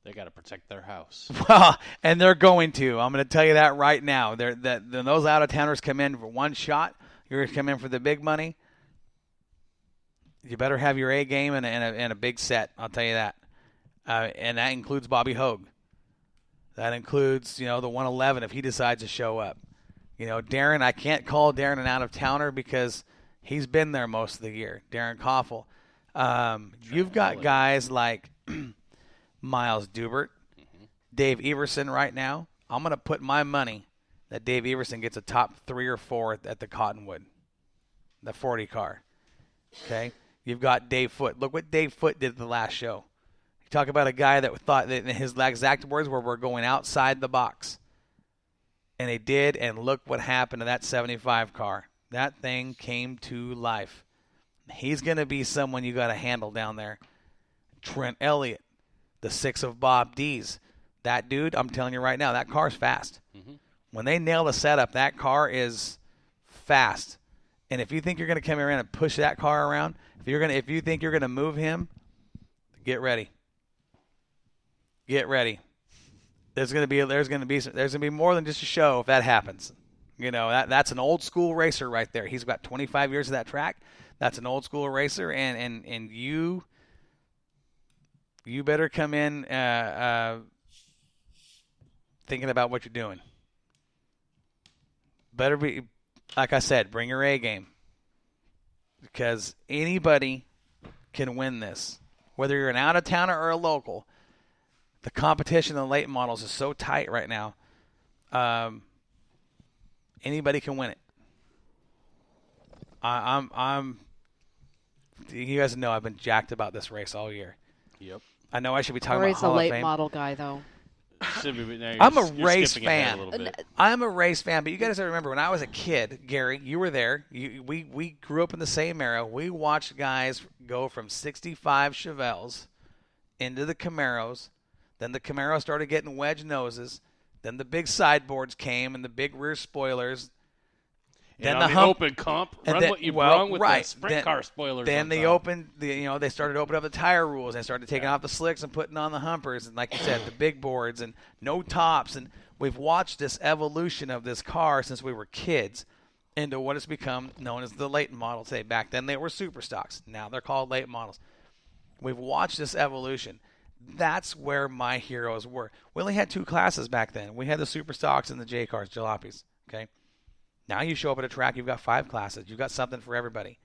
They got to protect their house. Well, and they're going to. I'm going to tell you that right now. When those out-of-towners come in for one shot, you're going to come in for the big money. You better have your A game and a big set. I'll tell you that. And that includes Bobby Hogue. That includes, the 111 if he decides to show up. Darren, I can't call Darren an out-of-towner because he's been there most of the year. Darren Koffel. You've got guys like Miles Dubert, Dave Everson right now. I'm going to put my money that Dave Everson gets a top 3 or 4 at the Cottonwood, the 40 car. Okay? You've got Dave Foote. Look what Dave Foote did at the last show. You talk about a guy that thought that his exact words were, we're going outside the box. And they did, and look what happened to that 75 car. That thing came to life. He's going to be someone you got to handle down there. Trent Elliott, the 6 of Bob D's. That dude, I'm telling you right now, that car's fast. Mm-hmm. When they nail the setup, that car is fast. And if you think you're going to come around and push that car around, if you think you're going to move him, get ready. Get ready. There's going to be more than just a show if that happens. That's an old school racer right there. He's got 25 years of that track. That's an old school racer, and you better come in thinking about what you're doing. Better be, like I said, bring your A game, because anybody can win this, whether you're an out of towner or a local. The competition in the late models is so tight right now. Anybody can win it. You guys know I've been jacked about this race all year. Yep. I know I should be talking Corey's about Hall a of late Fame. model guy, though. I'm a race fan. But I'm a race fan, but you guys got to remember, when I was a kid, Gary, you were there. We grew up in the same era. We watched guys go from 65 Chevelles into the Camaros. Then the Camaros started getting wedge noses. Then the big sideboards came and the big rear spoilers. Then the open comp, run what you brung with the sprint car spoilers. Then they they started opening up the tire rules and started taking off the slicks and putting on the humpers and, like you said, the big boards and no tops. And we've watched this evolution of this car since we were kids into what has become known as the late model today. Back then they were super stocks. Now they're called late models. We've watched this evolution. That's where my heroes were. We only had 2 classes back then. We had the super stocks and the J cars, jalopies. Okay. Now you show up at a track, you've got 5 classes. You've got something for everybody.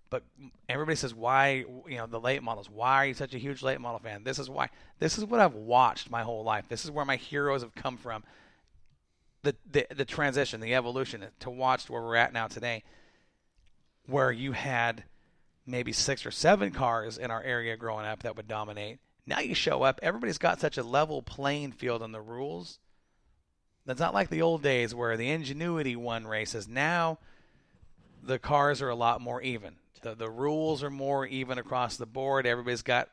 But everybody says, why, the late models? Why are you such a huge late model fan? This is why. This is what I've watched my whole life. This is where my heroes have come from. The transition, the evolution, to watch where we're at now today, where you had maybe 6 or 7 cars in our area growing up that would dominate. Now you show up, everybody's got such a level playing field on the rules. That's not like the old days where the ingenuity won races. Now the cars are a lot more even. The rules are more even across the board. Everybody's got,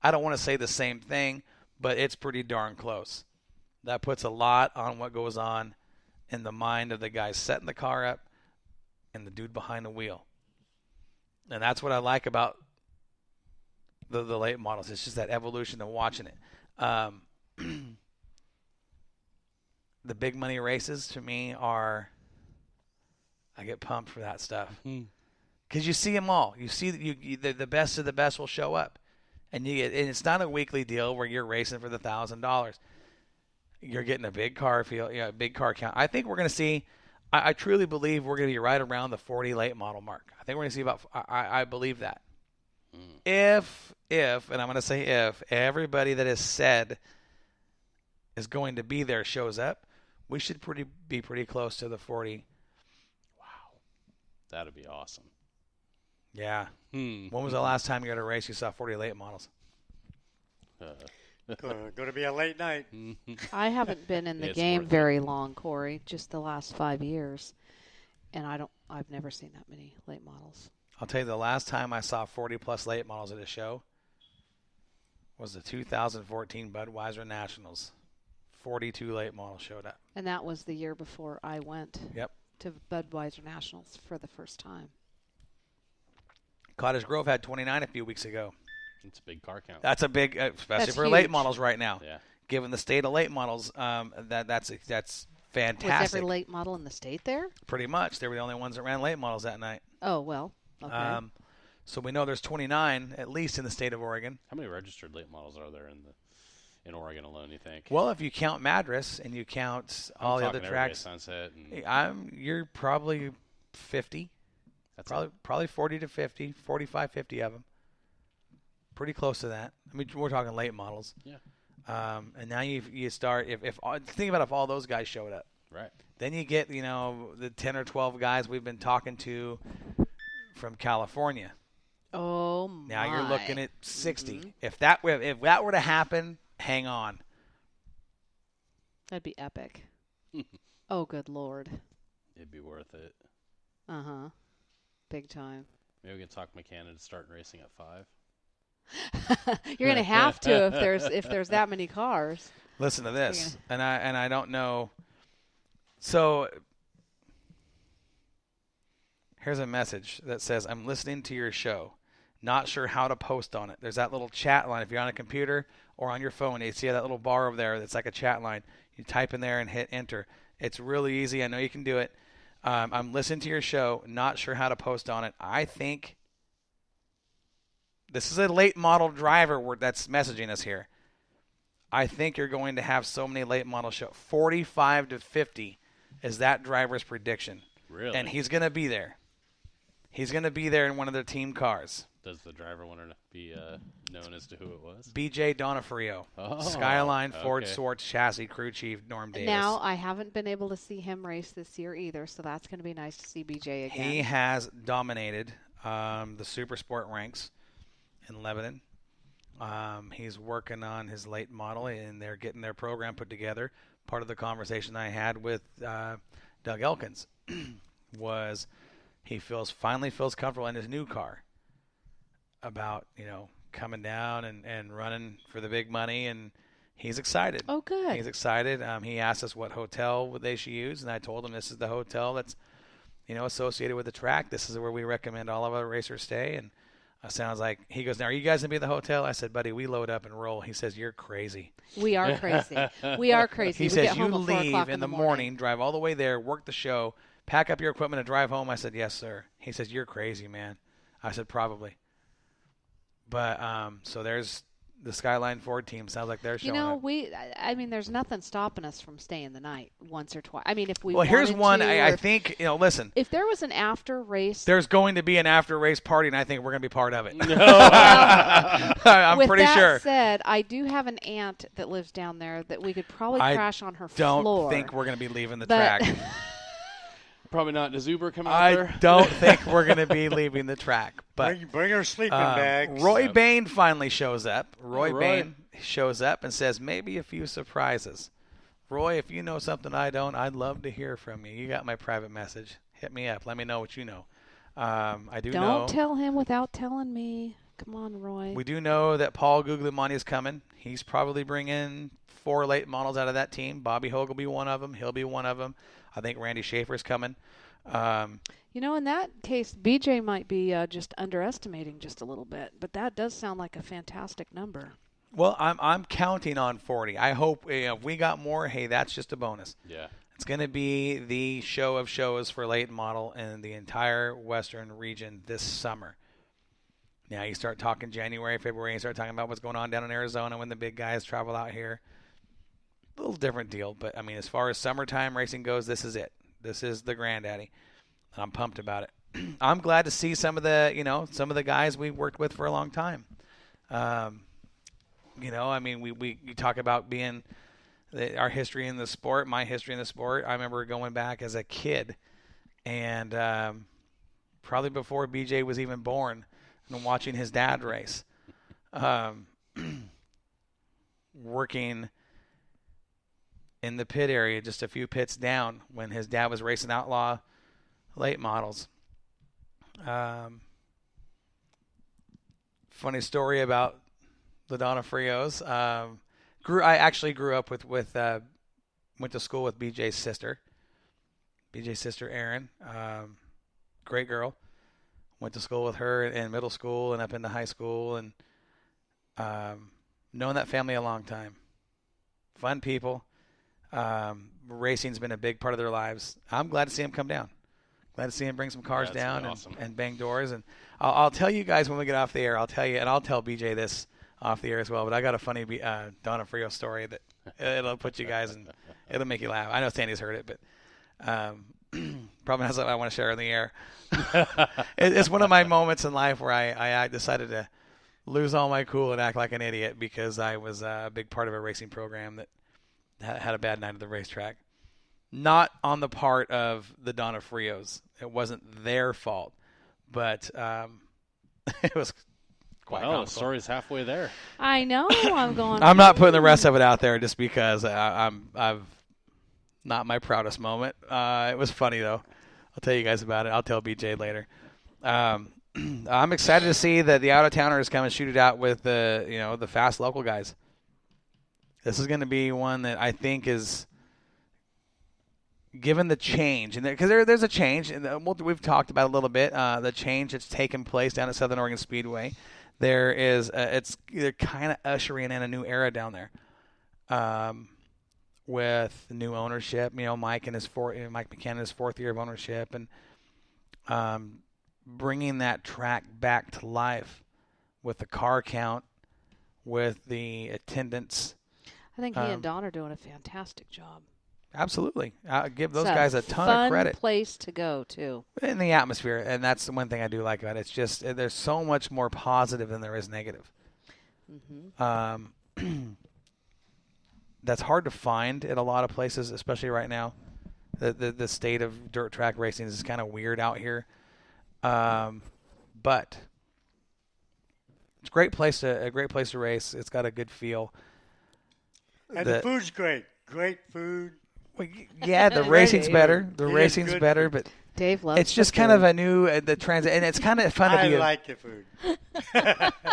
I don't want to say the same thing, but it's pretty darn close. That puts a lot on what goes on in the mind of the guy setting the car up and the dude behind the wheel. And that's what I like about the late models. It's just that evolution of watching it. The big money races to me I get pumped for that stuff. Because you see them all. You see the best of the best will show up. And it's not a weekly deal where you're racing for the $1,000. You're getting a big car field, a big car count. I think we're going to see, I truly believe we're going to be right around the 40 late model mark. I think we're going to see about, I believe that. If, and I'm going to say if, everybody that is said is going to be there shows up, we should be pretty close to the 40. Wow. That'd be awesome. Yeah. When was the last time you had a race you saw 40 late models? Going to be a late night. I haven't been in the game very long, Corey, just the last 5 years. And I've never seen that many late models. I'll tell you, the last time I saw 40-plus late models at a show was the 2014 Budweiser Nationals. 42 late models showed up. And that was the year before I went to Budweiser Nationals for the first time. Cottage Grove had 29 a few weeks ago. It's a big car count. That's a big, especially for huge. late models right now. Yeah. Given the state of late models, that's fantastic. Was every late model in the state there? Pretty much. They were the only ones that ran late models that night. Oh, well. Okay. So we know there's 29 at least in the state of Oregon. How many registered late models are there in Oregon alone, you think? Well, if you count Madras and you count all the other tracks, Sunset and you're probably 50. That's probably 40 to 50, 45, 50 of them. Pretty close to that. I mean, we're talking late models. Yeah. And now you start if think about if all those guys showed up. Right. Then you get the 10 or 12 guys we've been talking to from California. Oh my! Now you're looking at 60. Mm-hmm. If that were to happen, hang on. That'd be epic. Oh, good Lord. It'd be worth it. Big time. Maybe we can talk McCann to start racing at 5. You're gonna have to if there's that many cars. Listen to this, and I don't know. So here's a message that says, "I'm listening to your show. Not sure how to post on it." There's that little chat line. If you're on a computer or on your phone, you see that little bar over there that's like a chat line. You type in there and hit enter. It's really easy. I know you can do it. I'm listening to your show. Not sure how to post on it. I think this is a late model driver that's messaging us here. I think you're going to have so many late model show. 45 to 50 is that driver's prediction. Really? And he's going to be there. He's going to be there in one of their team cars. Does the driver want to be known as to who it was? BJ Donofrio. Skyline Ford Swartz chassis crew chief Norm Davis. Now, I haven't been able to see him race this year either, so that's going to be nice to see BJ again. He has dominated the super sport ranks in Lebanon. He's working on his late model, and they're getting their program put together. Part of the conversation I had with Doug Elkins was he finally feels comfortable in his new car about, coming down and running for the big money, and he's excited. Oh, good. He's excited. He asked us what hotel they should use, and I told him this is the hotel that's, associated with the track. This is where we recommend all of our racers stay, and sounds like he goes, "Now, are you guys going to be at the hotel?" I said, "Buddy, we load up and roll." He says, "You're crazy." We are crazy. We are crazy. He says, "You leave in the morning, drive all the way there, work the show, pack up your equipment and drive home." I said, "Yes, sir." He says, "You're crazy, man." I said, "Probably." But so there's the Skyline Ford team. Sounds like they're showing up. There's nothing stopping us from staying the night once or twice. I mean, if we Well, here's one. to, I think, listen. If there was an after race. There's going to be an after race party, and I think we're going to be part of it. I'm pretty sure. With that said, I do have an aunt that lives down there that we could probably crash on her floor. I don't think we're going to be leaving the track. Probably not. Does Uber come out there? I don't think we're going to be leaving the track. But bring our sleeping bags. Roy Bain finally shows up. Roy Bain shows up and says, maybe a few surprises. Roy, if you know something I don't, I'd love to hear from you. You got my private message. Hit me up. Let me know what you know. I do know. Don't tell him without telling me. Come on, Roy. We do know that Paul Guglielmani is coming. He's probably bringing 4 late models out of that team. Bobby Hogue will be one of them. He'll be one of them. I think Randy Schaefer's coming. In that case, BJ might be just underestimating just a little bit, but that does sound like a fantastic number. Well, I'm counting on 40. I hope if we got more, hey, that's just a bonus. Yeah. It's going to be the show of shows for late model in the entire Western region this summer. Now you start talking January, February, you start talking about what's going on down in Arizona when the big guys travel out here. A little different deal, but as far as summertime racing goes, this is it. This is the granddaddy. And I'm pumped about it. I'm glad to see some of the guys we worked with for a long time. We talk about being our history in the sport, my history in the sport. I remember going back as a kid, and probably before BJ was even born, and watching his dad race, working in the pit area just a few pits down when his dad was racing outlaw late models. Funny story about the Donofrios. I actually grew up with went to school with BJ's sister Erin. Great girl. Went to school with her in middle school and up into high school, and Known that family a long time. Fun people. Racing's been a big part of their lives. I'm glad to see them come down. Glad to see him bring some cars down and bang doors. And I'll tell you guys when we get off the air. I'll tell you, and I'll tell BJ this off the air as well. But I got a funny Donofrio story that it'll put you guys and it'll make you laugh. I know Sandy's heard it, but probably not something I want to share in the air. It's one of my moments in life where I decided to lose all my cool and act like an idiot because I was a big part of a racing program that had a bad night at the racetrack. Not on the part of the Donofrios. It wasn't their fault, but it was quite comical. The story's halfway there. I know. I'm not putting the rest of it out there just because I've not my proudest moment. It was funny though. I'll tell you guys about it. I'll tell BJ later. I'm excited to see that the out-of-towners come and shoot it out with the fast local guys. This is going to be one that I think is, given the change, and because there's a change, and we've talked about a little bit, the change that's taken place down at Southern Oregon Speedway. They're kind of ushering in a new era down there, with new ownership. Mike McKenna, his fourth year of ownership, and bringing that track back to life with the car count, with the attendance. I think he and Don are doing a fantastic job. Absolutely. I give those guys a ton of credit. Fun place to go, too. In the atmosphere, and that's the one thing I do like about it. It's just there's so much more positive than there is negative. Mm-hmm. That's hard to find in a lot of places, especially right now. The state of dirt track racing is kind of weird out here. But it's a great place to race. It's got a good feel. And the food's great. Great food. Well, yeah, the racing's better. The racing's better, but Dave loves it's just kind of a new transit, and it's kind of fun to be. I like the food.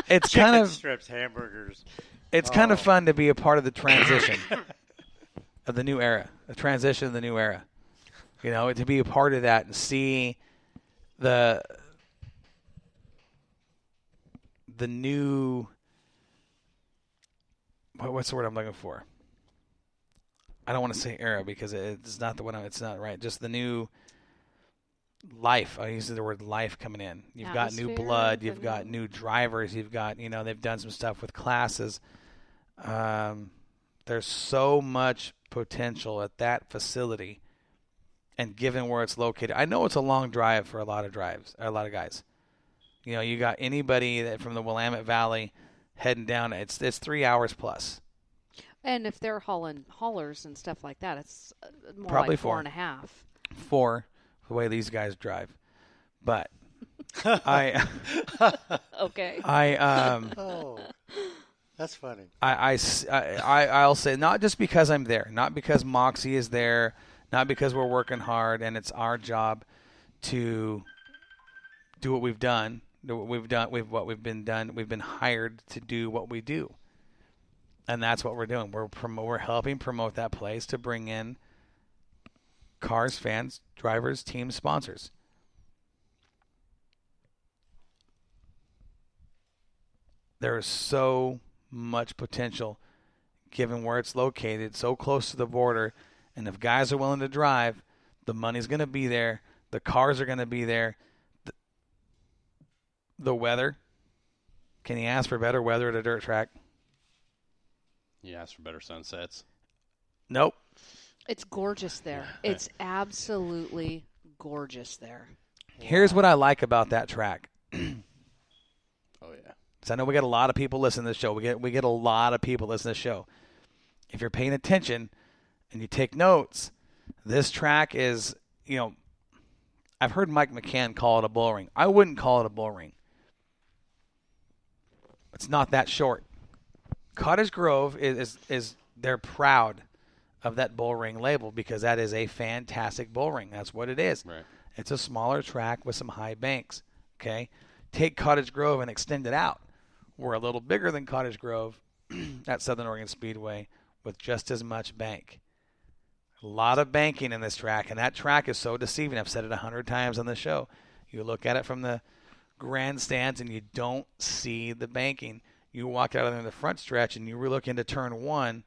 It's Chicken kind of strips, hamburgers. It's kind of fun to be a part of the transition of the new era, the transition of the new era. To be a part of that and see the new. What's the word I'm looking for? I don't want to say era because it's not the one. It's not right. Just the new life. I use the word life coming in. You've got new blood. You've got new drivers. You've got they've done some stuff with classes. There's so much potential at that facility, and given where it's located, I know it's a long drive for a lot of guys. You got anybody that from the Willamette Valley heading down, it's 3 hours plus. And if they're haulers and stuff like that, it's more probably like 4.5. 4, the way these guys drive. But okay. Oh, that's funny. I'll say, not just because I'm there, not because Moxie is there, not because we're working hard and it's our job to do what we've done. We've been hired to do what we do. And that's what we're doing. We're helping promote that place to bring in cars, fans, drivers, teams, sponsors. There is so much potential given where it's located, so close to the border. And if guys are willing to drive, the money's going to be there. The cars are going to be there. The weather. Can you ask for better weather at a dirt track? You ask for better sunsets. Nope. It's gorgeous there. It's absolutely gorgeous there. Here's what I like about that track. Oh, yeah. Because I know we get a lot of people listening to the show. We get a lot of people listening to the show. If you're paying attention and you take notes, this track is, I've heard Mike McCann call it a bull ring. I wouldn't call it a bull ring. It's not that short. Cottage Grove is they're proud of that bull ring label because that is a fantastic bull ring. That's what it is. Right. It's a smaller track with some high banks. Okay, take Cottage Grove and extend it out. We're a little bigger than Cottage Grove at Southern Oregon Speedway with just as much bank. A lot of banking in this track, and that track is so deceiving. I've said it 100 times on the show. You look at it from the grandstands and you don't see the banking. You walk out of there in the front stretch, and you were looking to turn one,